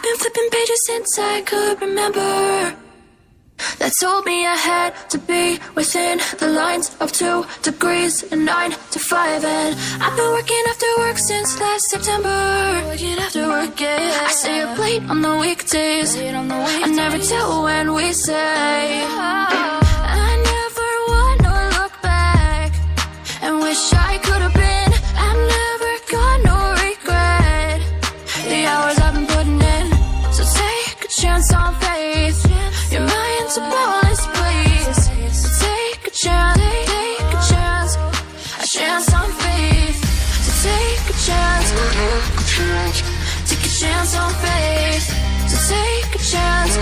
been flipping pages since I could remember, that told me I had to be within the lines of 2 degrees and 9 to 5. And I've been working after work since last September. Working after work, yeah. I stay up late on the weekdays. I never tell when we say. I never wanna look back and wish I could have been. I've never got no regret. The hours I've been putting in, so take a chance on faith. Your mind's a bonus, please. So take a chance, a chance on faith. So take a chance, take a chance on faith. So take a chance.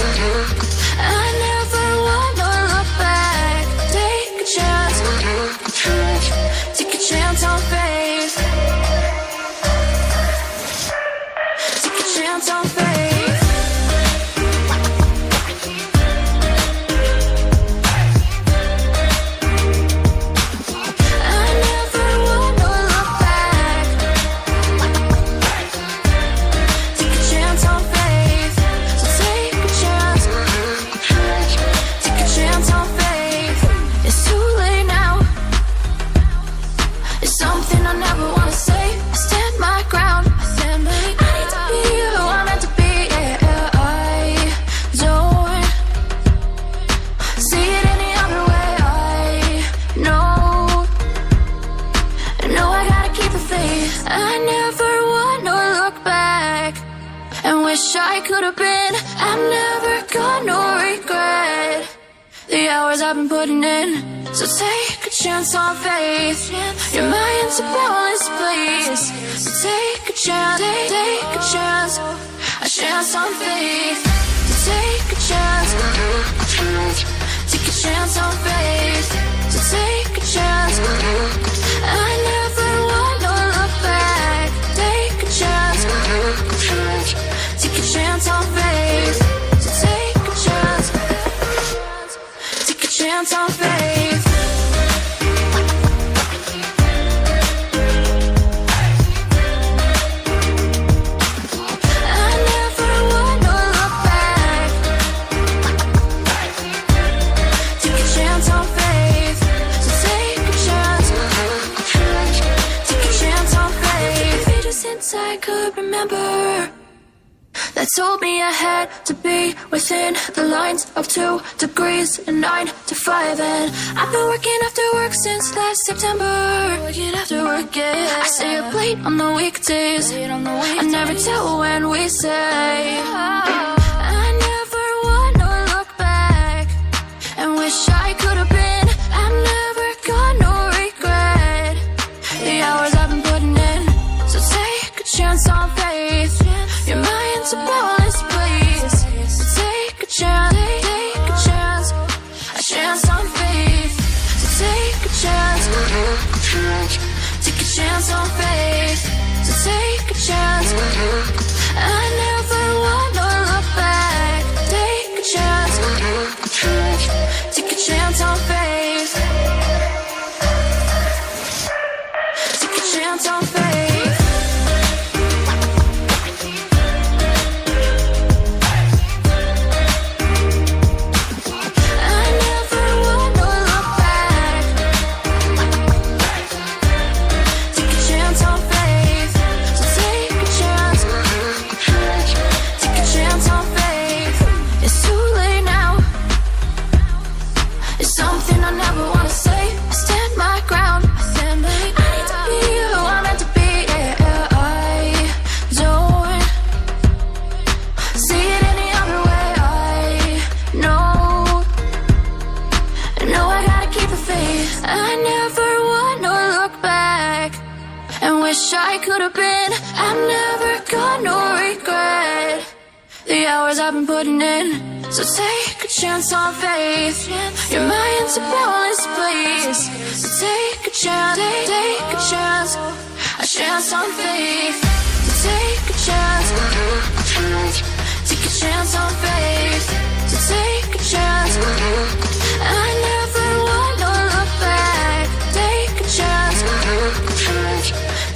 I never wanna look back. Take a chance, take a chance on faith. Take a chance on faith. I could have been. I've never got no regret. The hours I've been putting in, so take a chance on faith. Your mind's a bonus, please. So take a chance, take a chance, a chance on faith. So take a chance, take a chance on faith. So take a chance. I never wanna look back. Take a chance. Take a chance on faith. So take a chance. Take a chance on faith. I never wanna look back. Take a chance on faith. So take a chance. Take a chance on faith. Pages since I could remember, that told me I had to be within the lines of 2 degrees and 9 to 5. And I've been working after work since last September. Working after work, yeah. I stay up late on the weekdays. I never tell when we say. I never wanna look back and wish I could have been. I've never got no regret. The hours I've been putting in, so take a chance on faith. Your mind's a bonus, please. So take a chance, take a chance, a chance on faith. So take a chance, take a chance on faith. So take a chance. I never wanna look back. Take a chance, take a chance on faith. Take a chance on faith. I could have been. I've never got no regret. The hours I've been putting in, so take a chance on faith. Your mind's a bonus, please. So take a chance, take a chance, a chance on faith. So take a chance, take a chance on faith. So take a chance. I never wanna look back. Take a chance.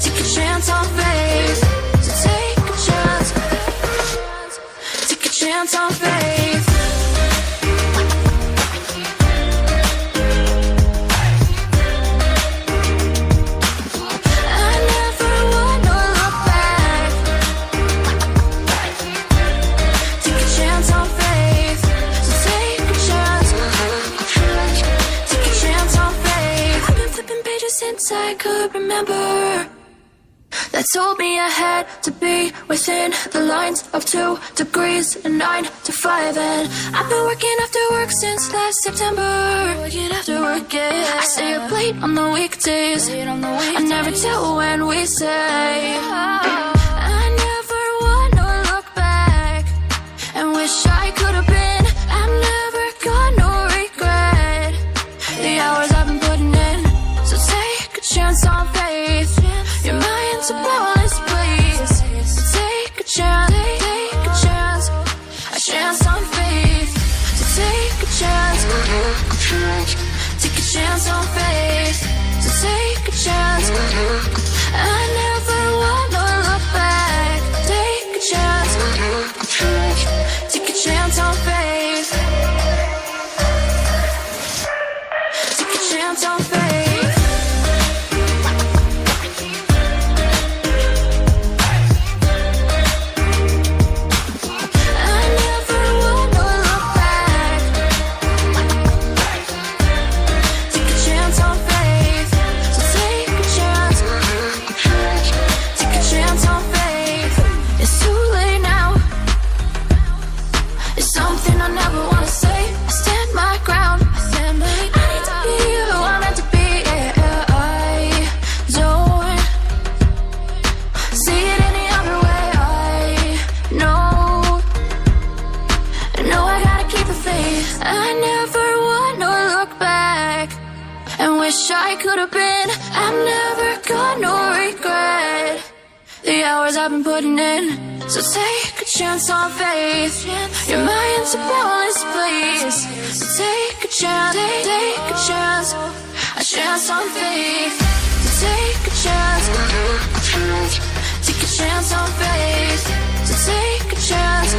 Take a chance on faith. So take a chance. chance on faith. I never wanna look back. Take a chance on faith. So take a chance. Take a chance on faith. I've been flipping pages since I could remember. That told me I had to be within the lines of 2 degrees and 9 to 5. And I've been working after work since last September. Working after work, yeah. I stay up late on the weekdays. I never tell when we say. I never wanna look back and wish I could have been. I've never got no regret. The hours I've been putting in. So take a chance on faith. Your mind's a boundless place. So take a chance, take a chance. A chance on faith. So take a chance. Take a chance on faith. So take a chance. I never wanna look back. Take a chance. Take a chance on faith. Take a chance on faith. I never wanna look back. Take a chance on faith. So take a chance. Take a chance on faith. It's too late now. It's something I never wanna say. I stand my ground. I need to be who I'm meant to be. Yeah, I don't see it any other way. I know I gotta keep the faith. I never wanna look back and wish I could have been. I've never got no regret. The hours I've been putting in. So take a chance on faith. Your mind's a boundless place. So take a chance, take a chance. A chance on faith. So take a chance. Take a chance on faith. So take a chance.